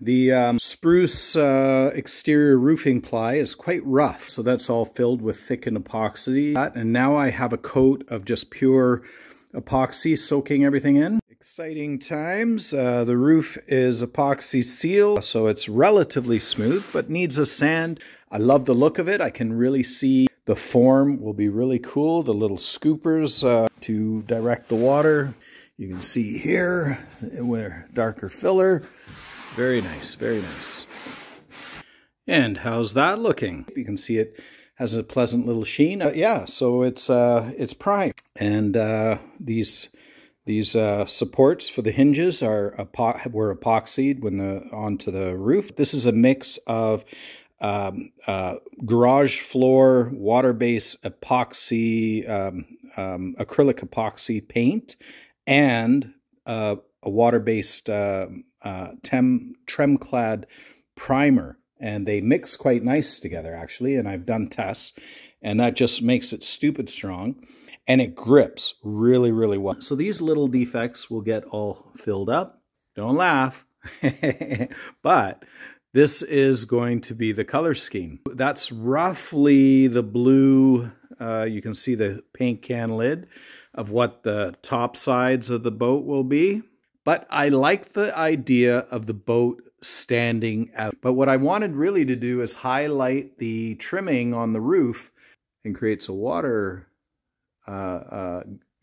The spruce exterior roofing ply is quite rough, so that's all filled with thickened epoxy. And now I have a coat of just pure epoxy soaking everything in. Exciting times. The roof is epoxy seal, so it's relatively smooth, but needs a sand. I love the look of it. I can really see the form will be really cool. The little scoopers to direct the water. You can see here where darker filler. Very nice, very nice. And how's that looking? You can see it has a pleasant little sheen. Yeah, so it's prime. And these supports for the hinges were epoxied onto the roof. This is a mix of garage floor water-based epoxy, acrylic epoxy paint, and a water-based Tremclad primer. And they mix quite nice together, actually, and I've done tests, and that just makes it stupid strong, and it grips really, really well. So these little defects will get all filled up. Don't laugh. But this is going to be the color scheme. That's roughly the blue, you can see the paint can lid of what the top sides of the boat will be. But I like the idea of the boat standing out. But what I wanted really to do is highlight the trimming on the roof, and creates a water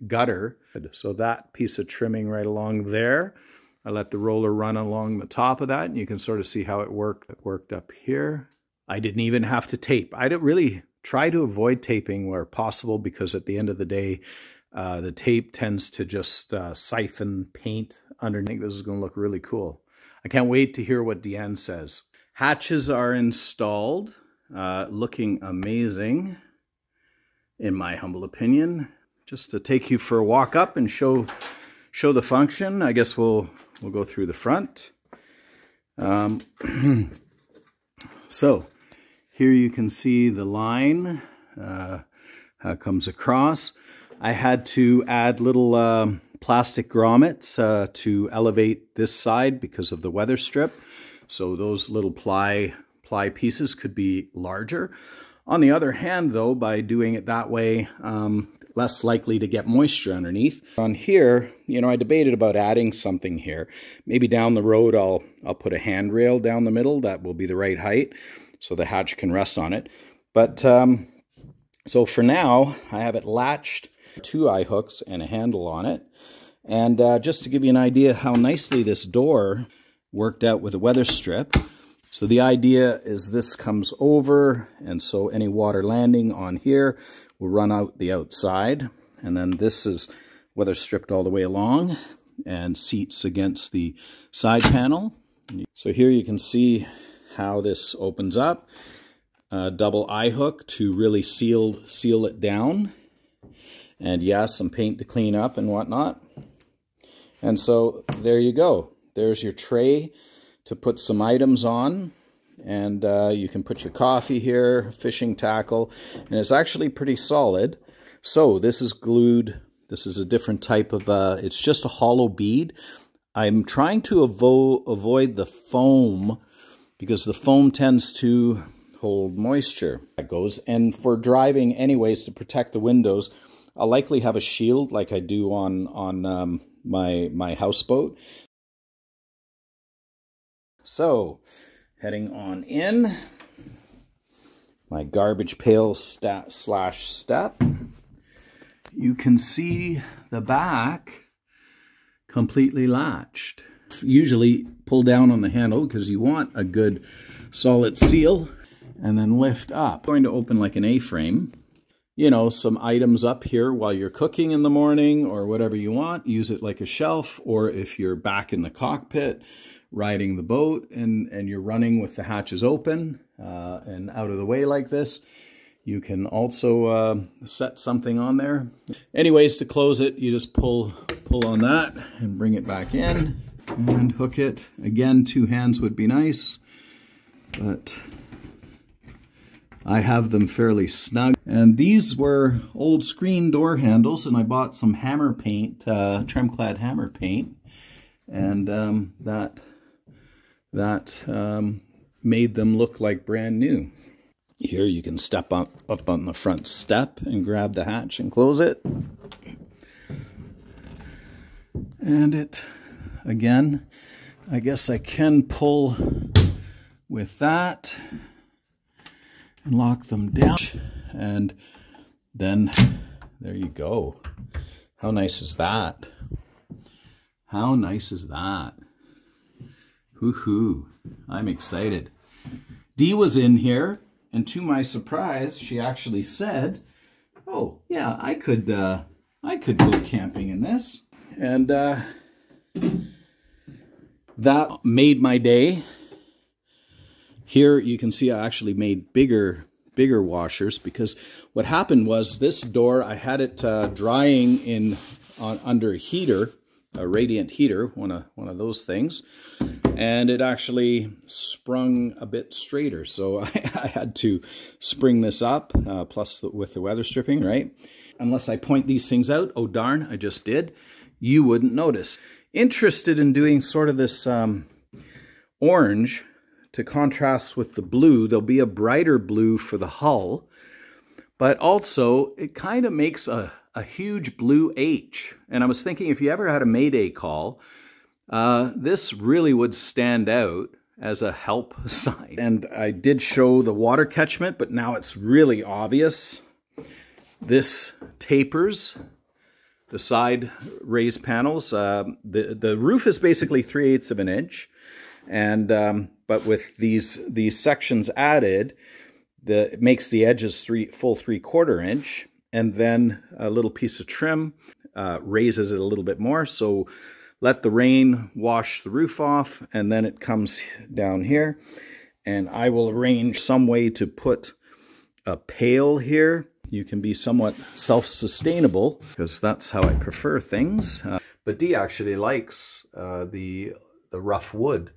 gutter. So that piece of trimming right along there, I let the roller run along the top of that, and you can sort of see how it worked. It worked up here. I didn't even have to tape. I don't really try to avoid taping where possible, because at the end of the day, the tape tends to just siphon paint underneath. This is going to look really cool. I can't wait to hear what Deanne says. Hatches are installed, looking amazing, in my humble opinion. Just to take you for a walk up and show the function, I guess we'll go through the front. So here you can see the line, how it comes across. I had to add little plastic grommets to elevate this side because of the weather strip. So those little ply pieces could be larger. On the other hand, though, by doing it that way, less likely to get moisture underneath. On here, you know, I debated about adding something here. Maybe down the road I'll put a handrail down the middle. That will be the right height so the hatch can rest on it. But so for now, I have it latched, 2 eye hooks and a handle on it. And just to give you an idea how nicely this door worked out with a weather strip. So the idea is this comes over, and so any water landing on here will run out the outside. And then this is weather stripped all the way along and seats against the side panel. So here you can see how this opens up. Double eye hook to really seal it down. And yeah, some paint to clean up and whatnot. And so there you go. There's your tray to put some items on. And you can put your coffee here, fishing tackle, and it's actually pretty solid. So this is glued. This is a different type of, it's just a hollow bead. I'm trying to avoid the foam, because the foam tends to hold moisture. That goes. And for driving anyways, to protect the windows, I'll likely have a shield like I do on my houseboat. So, heading on in, my garbage pail slash step, you can see the back completely latched. Usually pull down on the handle because you want a good solid seal, and then lift up. I'm going to open like an A-frame. You know, some items up here while you're cooking in the morning or whatever you want. Use it like a shelf, or if you're back in the cockpit riding the boat and you're running with the hatches open and out of the way like this, you can also set something on there. Anyways, to close it, you just pull on that and bring it back in and hook it. Again, 2 hands would be nice, but I have them fairly snug. And these were old screen door handles, and I bought some hammer paint, Tremclad hammer paint, and that that made them look like brand new. Here you can step up on the front step and grab the hatch and close it. And it, again, I guess I can pull with that and lock them down. And then there you go. How nice is that? How nice is that? Hoo-hoo. I'm excited. Dee was in here, and to my surprise, she actually said, "Oh, yeah, I could go camping in this." And that made my day. Here you can see I actually made bigger washers, because what happened was this door, I had it drying under a heater, a radiant heater, one of those things, and it actually sprung a bit straighter. So I had to spring this up, plus with the weather stripping, right? Unless I point these things out, oh darn, I just did, you wouldn't notice. Interested in doing sort of this orange to contrast with the blue. There'll be a brighter blue for the hull, but also it kind of makes a huge blue H. And I was thinking, if you ever had a Mayday call, this really would stand out as a help sign. And I did show the water catchment, but now it's really obvious. This tapers the side raised panels. The roof is basically 3/8 of an inch, and but with these sections added, it makes the edges full 3/4 inch, and then a little piece of trim raises it a little bit more. So let the rain wash the roof off, and then it comes down here. And I will arrange some way to put a pail here. You can be somewhat self-sustainable, because that's how I prefer things. But Dee actually likes the rough wood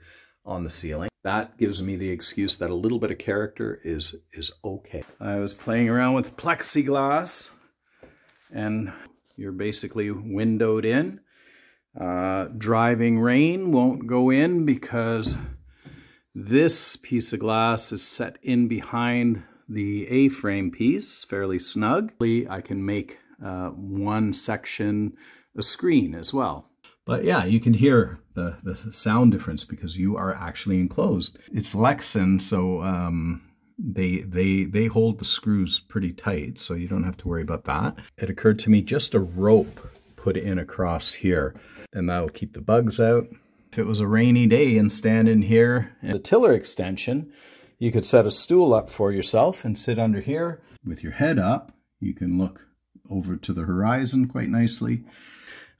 on the ceiling. That gives me the excuse that a little bit of character is okay. I was playing around with plexiglass, and you're basically windowed in. Driving rain won't go in because this piece of glass is set in behind the A-frame piece, fairly snug. I can make one section a screen as well. But yeah, you can hear the sound difference because you are actually enclosed. It's Lexan, so they hold the screws pretty tight, so you don't have to worry about that. It occurred to me, just a rope put in across here, and that'll keep the bugs out. If it was a rainy day and stand in here, and the tiller extension, you could set a stool up for yourself and sit under here with your head up. You can look over to the horizon quite nicely.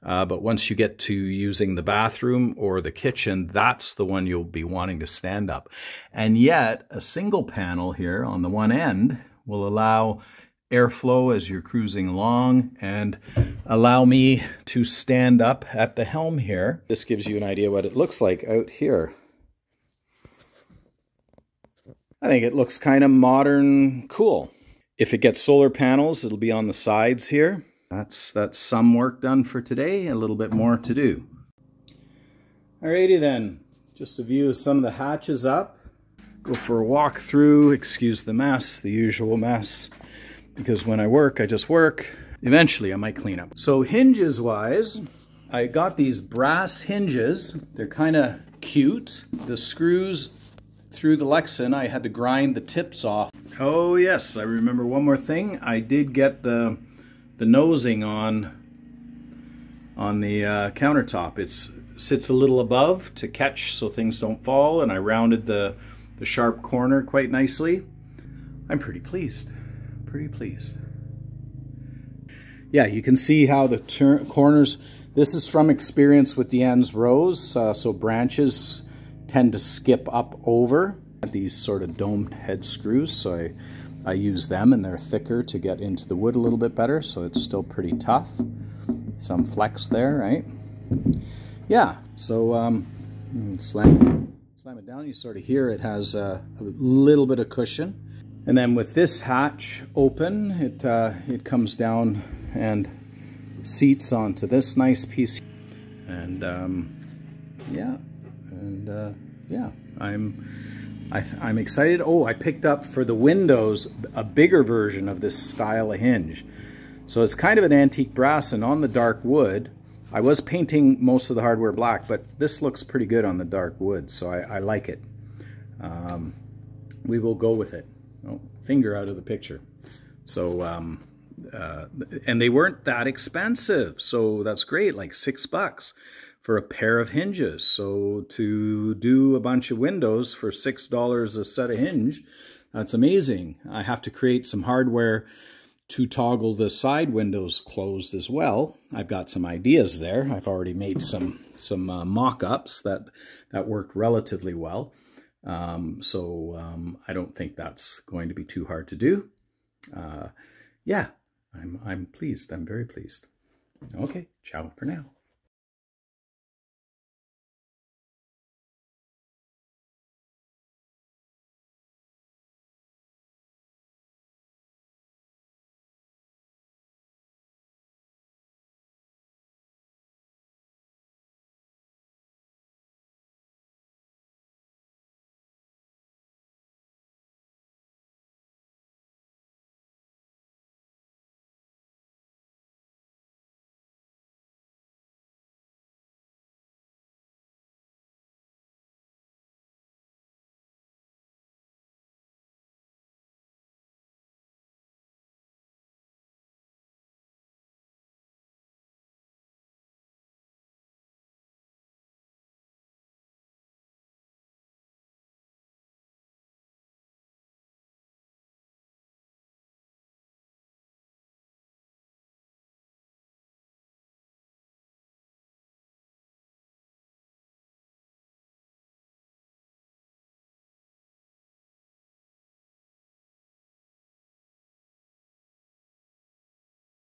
But once you get to using the bathroom or the kitchen, that's the one you'll be wanting to stand up. And yet, a single panel here on the one end will allow airflow as you're cruising along and allow me to stand up at the helm here. This gives you an idea what it looks like out here. I think it looks kind of modern, cool. If it gets solar panels, it'll be on the sides here. That's some work done for today, a little bit more to do. Alrighty then, just a view of some of the hatches up. Go for a walk through, excuse the mess, the usual mess, because when I work, I just work. Eventually I might clean up. So hinges wise, I got these brass hinges. They're kind of cute. The screws through the Lexan, I had to grind the tips off. Oh yes, I remember one more thing. I did get the nosing on the countertop. It sits a little above to catch so things don't fall, and I rounded the sharp corner quite nicely. I'm pretty pleased. Pretty pleased. Yeah, you can see how the corners, this is from experience with Deanne's rose, so branches tend to skip up over these sort of domed head screws, so I use them, and they're thicker to get into the wood a little bit better, so it's still pretty tough. Some flex there, right? Yeah, so slam it down, you sort of hear it has a little bit of cushion. And then with this hatch open, it comes down and seats onto this nice piece. And yeah, and yeah, I'm excited. Oh, I picked up for the windows a bigger version of this style of hinge. So it's kind of an antique brass and on the dark wood. I was painting most of the hardware black, but this looks pretty good on the dark wood, so I like it. We will go with it. Oh, finger out of the picture. So, and they weren't that expensive, so that's great, like $6 for a pair of hinges. So to do a bunch of windows for $6 a set of hinge, that's amazing. I have to create some hardware to toggle the side windows closed as well. I've got some ideas there. I've already made some mock-ups that worked relatively well. I don't think that's going to be too hard to do. Yeah, I'm pleased. I'm very pleased. Okay, ciao for now.